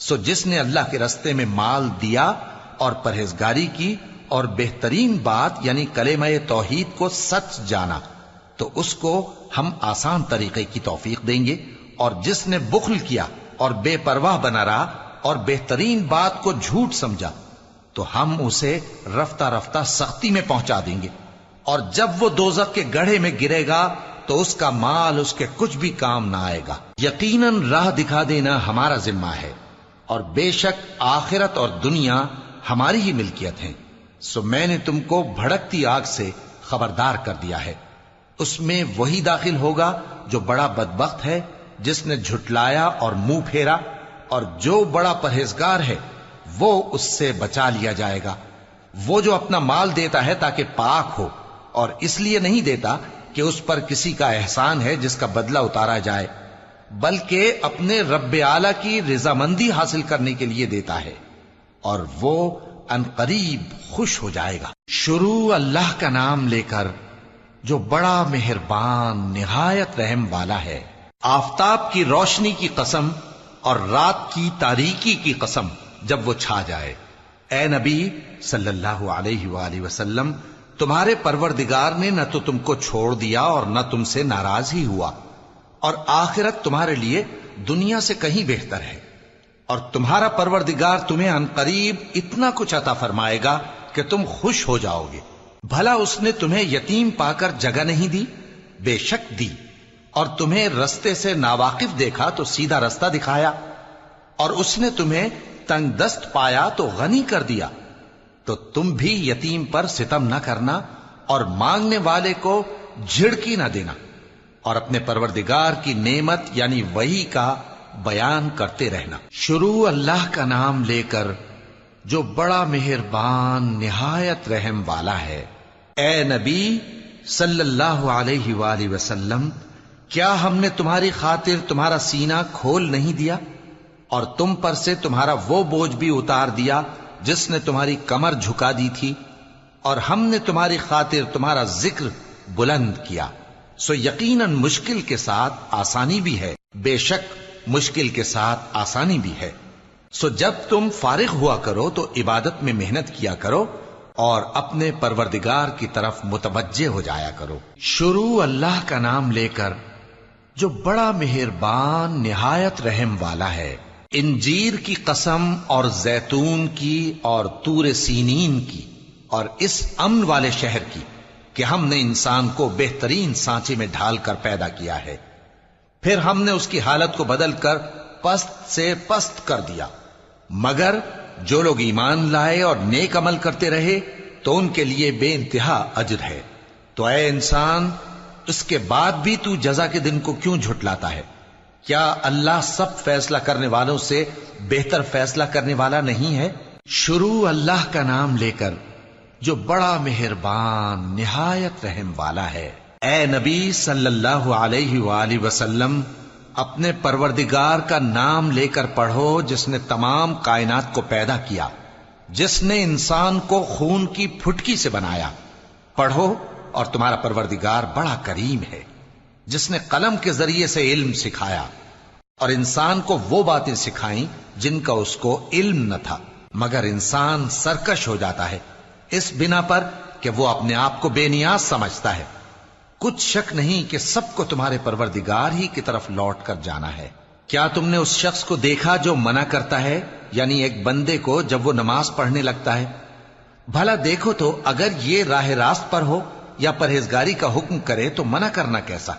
سو جس نے اللہ کے رستے میں مال دیا اور پرہیزگاری کی اور بہترین بات یعنی کلمہ توحید کو سچ جانا، تو اس کو ہم آسان طریقے کی توفیق دیں گے، اور جس نے بخل کیا اور بے پرواہ بنا رہا اور بہترین بات کو جھوٹ سمجھا، تو ہم اسے رفتہ رفتہ سختی میں پہنچا دیں گے، اور جب وہ دوزخ کے گڑھے میں گرے گا تو اس کا مال اس کے کچھ بھی کام نہ آئے گا۔ یقیناً راہ دکھا دینا ہمارا ذمہ ہے، اور بے شک آخرت اور دنیا ہماری ہی ملکیت ہیں، سو میں نے تم کو بھڑکتی آگ سے خبردار کر دیا ہے۔ اس میں وہی داخل ہوگا جو بڑا بدبخت ہے، جس نے جھٹلایا اور منہ پھیرا، اور جو بڑا پرہیزگار ہے وہ اس سے بچا لیا جائے گا۔ وہ جو اپنا مال دیتا ہے تاکہ پاک ہو، اور اس لیے نہیں دیتا کہ اس پر کسی کا احسان ہے جس کا بدلہ اتارا جائے، بلکہ اپنے رب اعلیٰ کی رضامندی حاصل کرنے کے لیے دیتا ہے، اور وہ ان قریب خوش ہو جائے گا۔ شروع اللہ کا نام لے کر جو بڑا مہربان نہایت رحم والا ہے۔ آفتاب کی روشنی کی قسم اور رات کی تاریکی کی قسم جب وہ چھا جائے۔ اے نبی صلی اللہ علیہ وآلہ وسلم، تمہارے پروردگار نے نہ تو تم کو چھوڑ دیا اور نہ تم سے ناراض ہی ہوا، اور آخرت تمہارے لیے دنیا سے کہیں بہتر ہے، اور تمہارا پروردگار تمہیں ان قریب اتنا کچھ عطا فرمائے گا کہ تم خوش ہو جاؤ گے۔ بھلا اس نے تمہیں یتیم پا کر جگہ نہیں دی؟ بے شک دی، اور تمہیں رستے سے ناواقف دیکھا تو سیدھا رستہ دکھایا، اور اس نے تمہیں تنگ دست پایا تو غنی کر دیا۔ تو تم بھی یتیم پر ستم نہ کرنا، اور مانگنے والے کو جھڑکی نہ دینا، اور اپنے پروردگار کی نعمت یعنی وحی کا بیان کرتے رہنا۔ شروع اللہ کا نام لے کر جو بڑا مہربان نہایت رحم والا ہے۔ اے نبی صلی اللہ علیہ وآلہ وسلم، کیا ہم نے تمہاری خاطر تمہارا سینہ کھول نہیں دیا، اور تم پر سے تمہارا وہ بوجھ بھی اتار دیا جس نے تمہاری کمر جھکا دی تھی، اور ہم نے تمہاری خاطر تمہارا ذکر بلند کیا۔ سو یقیناً مشکل کے ساتھ آسانی بھی ہے، بے شک مشکل کے ساتھ آسانی بھی ہے۔ سو جب تم فارغ ہوا کرو تو عبادت میں محنت کیا کرو، اور اپنے پروردگار کی طرف متوجہ ہو جایا کرو۔ شروع اللہ کا نام لے کر جو بڑا مہربان نہایت رحم والا ہے۔ انجیر کی قسم اور زیتون کی اور طور سینین کی اور اس امن والے شہر کی کہ ہم نے انسان کو بہترین سانچے میں ڈھال کر پیدا کیا ہے، پھر ہم نے اس کی حالت کو بدل کر پست سے پست کر دیا، مگر جو لوگ ایمان لائے اور نیک عمل کرتے رہے تو ان کے لیے بے انتہا اجر ہے۔ تو اے انسان، اس کے بعد بھی تو جزا کے دن کو کیوں جھٹلاتا ہے؟ کیا اللہ سب فیصلہ کرنے والوں سے بہتر فیصلہ کرنے والا نہیں ہے؟ شروع اللہ کا نام لے کر جو بڑا مہربان نہایت رحم والا ہے۔ اے نبی صلی اللہ علیہ وآلہ وسلم، اپنے پروردگار کا نام لے کر پڑھو جس نے تمام کائنات کو پیدا کیا، جس نے انسان کو خون کی پھٹکی سے بنایا۔ پڑھو، اور تمہارا پروردگار بڑا کریم ہے، جس نے قلم کے ذریعے سے علم سکھایا اور انسان کو وہ باتیں سکھائیں جن کا اس کو علم نہ تھا، مگر انسان سرکش ہو جاتا ہے اس بنا پر کہ وہ اپنے آپ کو بے نیاز سمجھتا ہے۔ کچھ شک نہیں کہ سب کو تمہارے پروردگار ہی کی طرف لوٹ کر جانا ہے۔ کیا تم نے اس شخص کو دیکھا جو منع کرتا ہے، یعنی ایک بندے کو جب وہ نماز پڑھنے لگتا ہے؟ بھلا دیکھو تو اگر یہ راہ راست پر ہو یا پرہیزگاری کا حکم کرے تو منع کرنا کیسا؟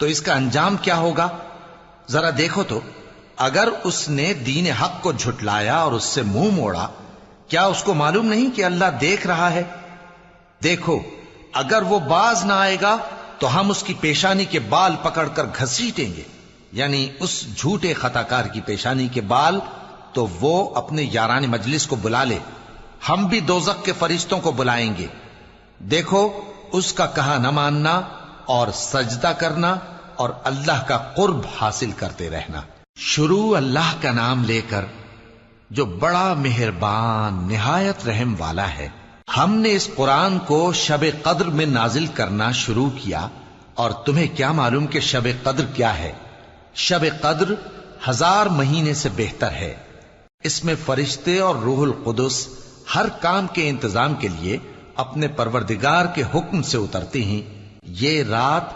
تو اس کا انجام کیا ہوگا؟ ذرا دیکھو تو اگر اس نے دین حق کو جھٹلایا اور اس سے منہ موڑا، کیا اس کو معلوم نہیں کہ اللہ دیکھ رہا ہے؟ دیکھو اگر وہ باز نہ آئے گا تو ہم اس کی پیشانی کے بال پکڑ کر گھسیٹیں گے، یعنی اس جھوٹے خطا کار کی پیشانی کے بال، تو وہ اپنے یاران مجلس کو بلا لے، ہم بھی دوزخ کے فرشتوں کو بلائیں گے۔ دیکھو اس کا کہا نہ ماننا اور سجدہ کرنا اور اللہ کا قرب حاصل کرتے رہنا۔ شروع اللہ کا نام لے کر جو بڑا مہربان نہایت رحم والا ہے۔ ہم نے اس قرآن کو شب قدر میں نازل کرنا شروع کیا، اور تمہیں کیا معلوم کہ شب قدر کیا ہے؟ شب قدر 1000 مہینے سے بہتر ہے۔ اس میں فرشتے اور روح القدس ہر کام کے انتظام کے لیے اپنے پروردگار کے حکم سے اترتے ہیں۔ یہ رات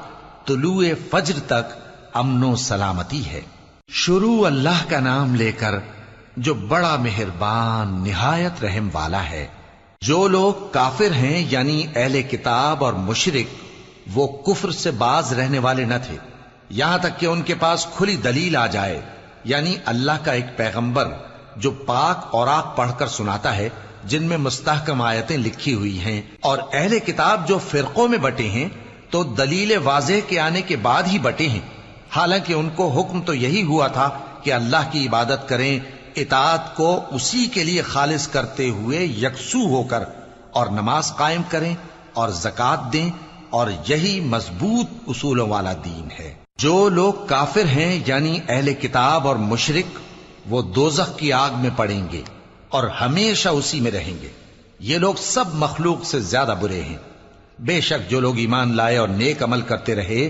طلوع فجر تک امن و سلامتی ہے۔ شروع اللہ کا نام لے کر جو بڑا مہربان نہایت رحم والا ہے۔ جو لوگ کافر ہیں یعنی اہل کتاب اور مشرک، وہ کفر سے باز رہنے والے نہ تھے یہاں تک کہ ان کے پاس کھلی دلیل آ جائے، یعنی اللہ کا ایک پیغمبر جو پاک اوراق پڑھ کر سناتا ہے جن میں مستحکم آیتیں لکھی ہوئی ہیں، اور اہل کتاب جو فرقوں میں بٹے ہیں تو دلیل واضح کے آنے کے بعد ہی بٹے ہیں، حالانکہ ان کو حکم تو یہی ہوا تھا کہ اللہ کی عبادت کریں، اطاعت کو اسی کے لیے خالص کرتے ہوئے یکسو ہو کر، اور نماز قائم کریں اور زکوٰۃ دیں، اور یہی مضبوط اصولوں والا دین ہے۔ جو لوگ کافر ہیں یعنی اہل کتاب اور مشرک، وہ دوزخ کی آگ میں پڑیں گے اور ہمیشہ اسی میں رہیں گے۔ یہ لوگ سب مخلوق سے زیادہ برے ہیں۔ بے شک جو لوگ ایمان لائے اور نیک عمل کرتے رہے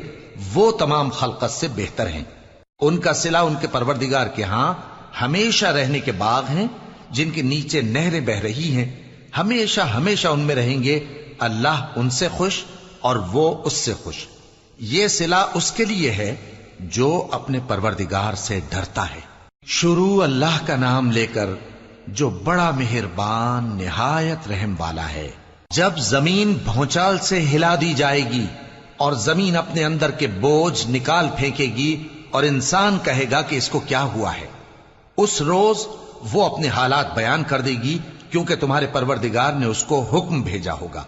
وہ تمام خلقت سے بہتر ہیں۔ ان کا صلہ ان کے پروردگار کے ہاں ہمیشہ رہنے کے باغ ہیں جن کے نیچے نہریں بہ رہی ہیں، ہمیشہ ہمیشہ ان میں رہیں گے۔ اللہ ان سے خوش اور وہ اس سے خوش۔ یہ صلہ اس کے لیے ہے جو اپنے پروردگار سے ڈرتا ہے۔ شروع اللہ کا نام لے کر جو بڑا مہربان نہایت رحم والا ہے۔ جب زمین بھونچال سے ہلا دی جائے گی اور زمین اپنے اندر کے بوجھ نکال پھینکے گی اور انسان کہے گا کہ اس کو کیا ہوا ہے، اس روز وہ اپنے حالات بیان کر دے گی، کیونکہ تمہارے پروردگار نے اس کو حکم بھیجا ہوگا۔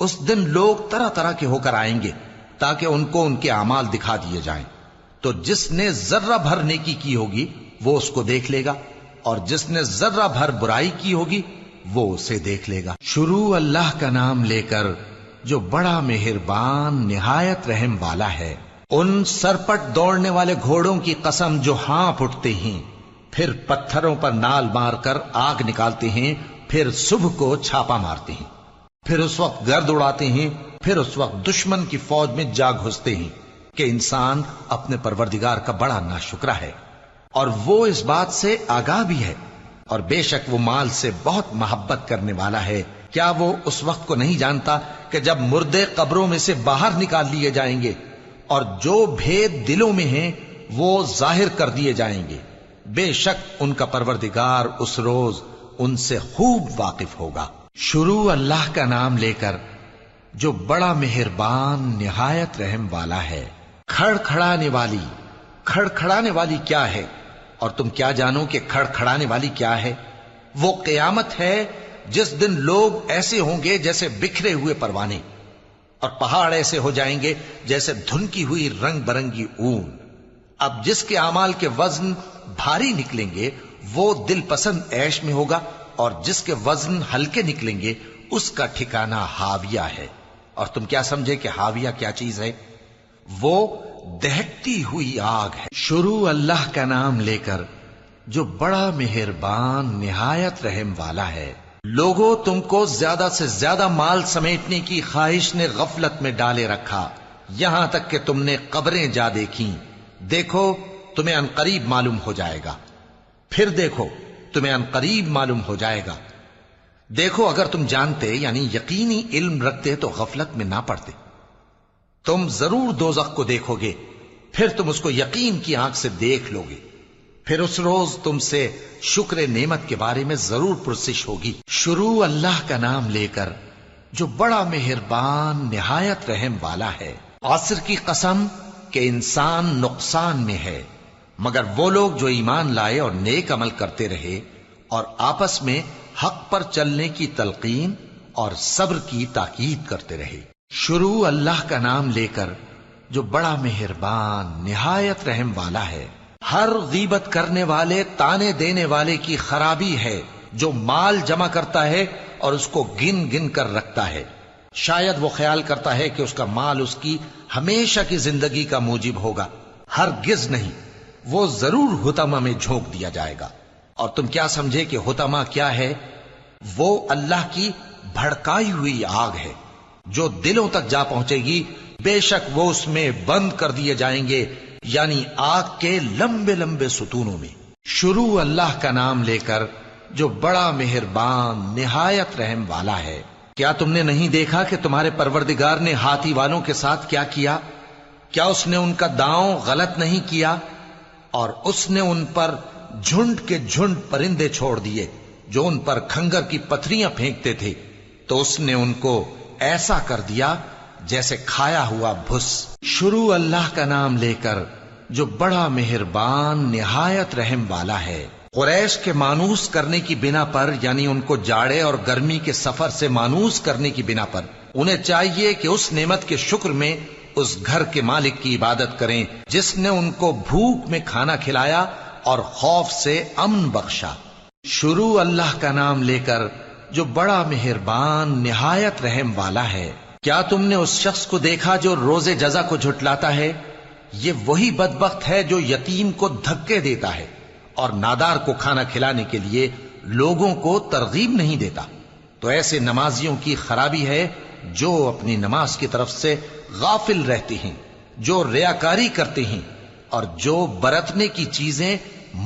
اس دن لوگ طرح طرح کے ہو کر آئیں گے تاکہ ان کو ان کے اعمال دکھا دیے جائیں، تو جس نے ذرہ بھر نیکی کی ہوگی وہ اس کو دیکھ لے گا، اور جس نے ذرہ بھر برائی کی ہوگی وہ اسے دیکھ لے گا۔ شروع اللہ کا نام لے کر جو بڑا مہربان نہایت رحم والا ہے۔ ان سرپٹ دوڑنے والے گھوڑوں کی قسم جو ہانپ اٹھتے ہیں، پھر پتھروں پر نال مار کر آگ نکالتے ہیں، پھر صبح کو چھاپا مارتے ہیں، پھر اس وقت گرد اڑاتے ہیں، پھر اس وقت دشمن کی فوج میں جا گھستے ہیں کہ انسان اپنے پروردگار کا بڑا ناشکرا ہے، اور وہ اس بات سے آگاہ بھی ہے، اور بے شک وہ مال سے بہت محبت کرنے والا ہے۔ کیا وہ اس وقت کو نہیں جانتا کہ جب مردے قبروں میں سے باہر نکال لیے جائیں گے اور جو بھید دلوں میں ہیں وہ ظاہر کر دیے جائیں گے، بے شک ان کا پروردگار اس روز ان سے خوب واقف ہوگا۔ شروع اللہ کا نام لے کر جو بڑا مہربان نہایت رحم والا ہے۔ کھڑکھڑانے والی، کھڑکھڑانے والی کیا ہے؟ اور تم کیا جانو کہ کھڑکھڑانے والی کیا ہے؟ وہ قیامت ہے جس دن لوگ ایسے ہوں گے جیسے بکھرے ہوئے پروانے، اور پہاڑ ایسے ہو جائیں گے جیسے دھنکی ہوئی رنگ برنگی اون۔ اب جس کے اعمال کے وزن بھاری نکلیں گے وہ دل پسند عیش میں ہوگا، اور جس کے وزن ہلکے نکلیں گے اس کا ٹھکانہ ہاویہ ہے۔ اور تم کیا سمجھے کہ ہاویہ کیا چیز ہے؟ وہ دہکتی ہوئی آگ ہے۔ شروع اللہ کا نام لے کر جو بڑا مہربان نہایت رحم والا ہے۔ لوگوں، تم کو زیادہ سے زیادہ مال سمیٹنے کی خواہش نے غفلت میں ڈالے رکھا، یہاں تک کہ تم نے قبریں جا دیکھیں۔ دیکھو تمہیں عنقریب معلوم ہو جائے گا، پھر دیکھو تمہیں عنقریب معلوم ہو جائے گا۔ دیکھو اگر تم جانتے یعنی یقینی علم رکھتے تو غفلت میں نہ پڑتے۔ تم ضرور دوزخ کو دیکھو گے، پھر تم اس کو یقین کی آنکھ سے دیکھ لو گے، پھر اس روز تم سے شکر نعمت کے بارے میں ضرور پرسش ہوگی۔ شروع اللہ کا نام لے کر جو بڑا مہربان نہایت رحم والا ہے۔ عصر کی قسم کہ انسان نقصان میں ہے مگر وہ لوگ جو ایمان لائے اور نیک عمل کرتے رہے اور آپس میں حق پر چلنے کی تلقین اور صبر کی تاکید کرتے رہے۔ شروع اللہ کا نام لے کر جو بڑا مہربان نہایت رحم والا ہے۔ ہر غیبت کرنے والے تانے دینے والے کی خرابی ہے جو مال جمع کرتا ہے اور اس کو گن گن کر رکھتا ہے، شاید وہ خیال کرتا ہے کہ اس کا مال اس کی ہمیشہ کی زندگی کا موجب ہوگا، ہرگز نہیں، وہ ضرور حطمہ میں جھونک دیا جائے گا۔ اور تم کیا سمجھے کہ حطمہ کیا ہے؟ وہ اللہ کی بھڑکائی ہوئی آگ ہے جو دلوں تک جا پہنچے گی، بے شک وہ اس میں بند کر دیے جائیں گے، یعنی آگ کے لمبے لمبے ستونوں میں۔ شروع اللہ کا نام لے کر جو بڑا مہربان نہایت رحم والا ہے۔ کیا تم نے نہیں دیکھا کہ تمہارے پروردگار نے ہاتھی والوں کے ساتھ کیا کیا؟ کیا اس نے ان کا داؤں غلط نہیں کیا؟ اور اس نے ان پر جھنڈ کے جھنڈ پرندے چھوڑ دیے جو ان پر کھنگر کی پتھریاں پھینکتے تھے، تو اس نے ان کو ایسا کر دیا جیسے کھایا ہوا بھس۔ شروع اللہ کا نام لے کر جو بڑا مہربان نہایت رحم والا ہے۔ قریش کے مانوس کرنے کی بنا پر، یعنی ان کو جاڑے اور گرمی کے سفر سے مانوس کرنے کی بنا پر، انہیں چاہیے کہ اس نعمت کے شکر میں اس گھر کے مالک کی عبادت کریں جس نے ان کو بھوک میں کھانا کھلایا اور خوف سے امن بخشا۔ شروع اللہ کا نام لے کر جو بڑا مہربان نہایت رحم والا ہے۔ کیا تم نے اس شخص کو دیکھا جو روز جزا کو جھٹلاتا ہے؟ یہ وہی بدبخت ہے جو یتیم کو دھکے دیتا ہے اور نادار کو کھانا کھلانے کے لیے لوگوں کو ترغیب نہیں دیتا۔ تو ایسے نمازیوں کی خرابی ہے جو اپنی نماز کی طرف سے غافل رہتے ہیں، جو ریاکاری کرتے ہیں اور جو برتنے کی چیزیں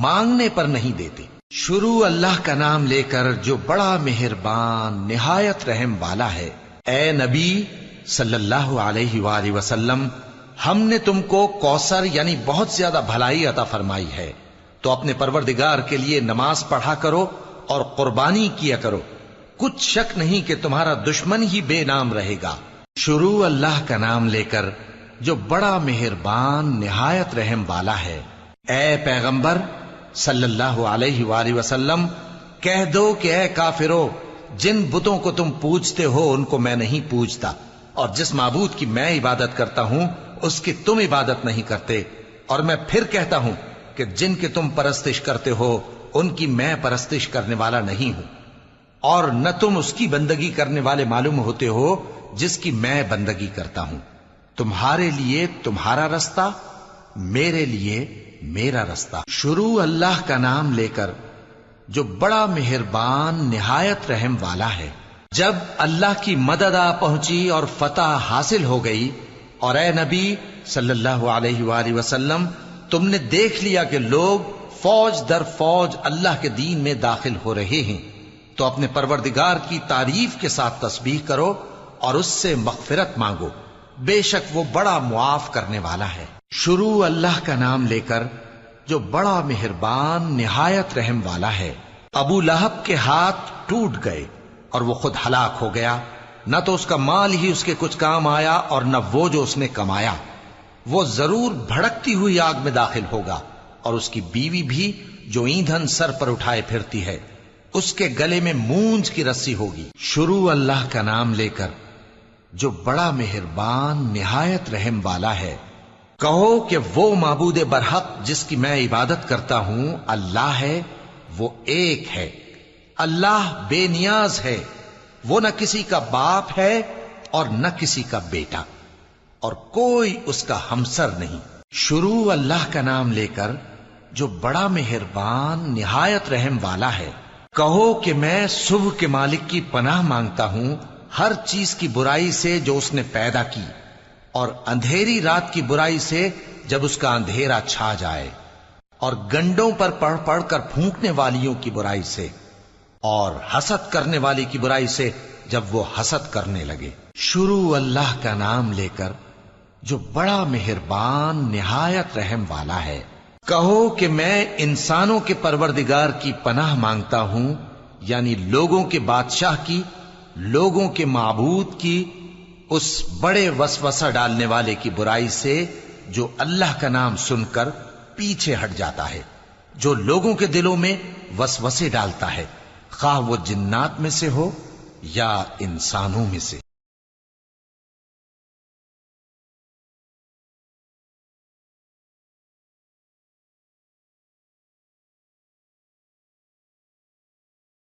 مانگنے پر نہیں دیتے۔ شروع اللہ کا نام لے کر جو بڑا مہربان نہایت رحم والا ہے۔ اے نبی صلی اللہ علیہ وآلہ وسلم، ہم نے تم کو کوثر یعنی بہت زیادہ بھلائی عطا فرمائی ہے، تو اپنے پروردگار کے لیے نماز پڑھا کرو اور قربانی کیا کرو، کچھ شک نہیں کہ تمہارا دشمن ہی بے نام رہے گا۔ شروع اللہ کا نام لے کر جو بڑا مہربان نہایت رحم والا ہے۔ اے پیغمبر صلی اللہ علیہ وآلہ وسلم، کہہ دو کہ اے کافرو، جن بتوں کو تم پوجتے ہو ان کو میں نہیں پوجتا، اور جس معبود کی میں عبادت کرتا ہوں اس کی تم عبادت نہیں کرتے، اور میں پھر کہتا ہوں کہ جن کی تم پرستش کرتے ہو ان کی میں پرستش کرنے والا نہیں ہوں، اور نہ تم اس کی بندگی کرنے والے معلوم ہوتے ہو جس کی میں بندگی کرتا ہوں۔ تمہارے لیے تمہارا رستہ، میرے لیے میرا رستہ۔ شروع اللہ کا نام لے کر جو بڑا مہربان نہایت رحم والا ہے۔ جب اللہ کی مدد آ پہنچی اور فتح حاصل ہو گئی، اور اے نبی صلی اللہ علیہ وآلہ وسلم، تم نے دیکھ لیا کہ لوگ فوج در فوج اللہ کے دین میں داخل ہو رہے ہیں، تو اپنے پروردگار کی تعریف کے ساتھ تسبیح کرو اور اس سے مغفرت مانگو، بے شک وہ بڑا معاف کرنے والا ہے۔ شروع اللہ کا نام لے کر جو بڑا مہربان نہایت رحم والا ہے۔ ابو لہب کے ہاتھ ٹوٹ گئے اور وہ خود ہلاک ہو گیا، نہ تو اس کا مال ہی اس کے کچھ کام آیا اور نہ وہ جو اس نے کمایا۔ وہ ضرور بھڑکتی ہوئی آگ میں داخل ہوگا، اور اس کی بیوی بھی جو ایندھن سر پر اٹھائے پھرتی ہے، اس کے گلے میں مونج کی رسی ہوگی۔ شروع اللہ کا نام لے کر جو بڑا مہربان نہایت رحم والا ہے۔ کہو کہ وہ معبود برحق جس کی میں عبادت کرتا ہوں اللہ ہے، وہ ایک ہے، اللہ بے نیاز ہے، وہ نہ کسی کا باپ ہے اور نہ کسی کا بیٹا، اور کوئی اس کا ہمسر نہیں۔ شروع اللہ کا نام لے کر جو بڑا مہربان نہایت رحم والا ہے۔ کہو کہ میں صبح کے مالک کی پناہ مانگتا ہوں ہر چیز کی برائی سے جو اس نے پیدا کی، اور اندھیری رات کی برائی سے جب اس کا اندھیرا چھا جائے، اور گنڈوں پر پڑھ پڑھ کر پھونکنے والیوں کی برائی سے، اور حسد کرنے والی کی برائی سے جب وہ حسد کرنے لگے۔ شروع اللہ کا نام لے کر جو بڑا مہربان نہایت رحم والا ہے۔ کہو کہ میں انسانوں کے پروردگار کی پناہ مانگتا ہوں، یعنی لوگوں کے بادشاہ کی، لوگوں کے معبود کی، اس بڑے وسوسہ ڈالنے والے کی برائی سے جو اللہ کا نام سن کر پیچھے ہٹ جاتا ہے، جو لوگوں کے دلوں میں وسوسے ڈالتا ہے، خواہ وہ جنات میں سے ہو یا انسانوں میں سے۔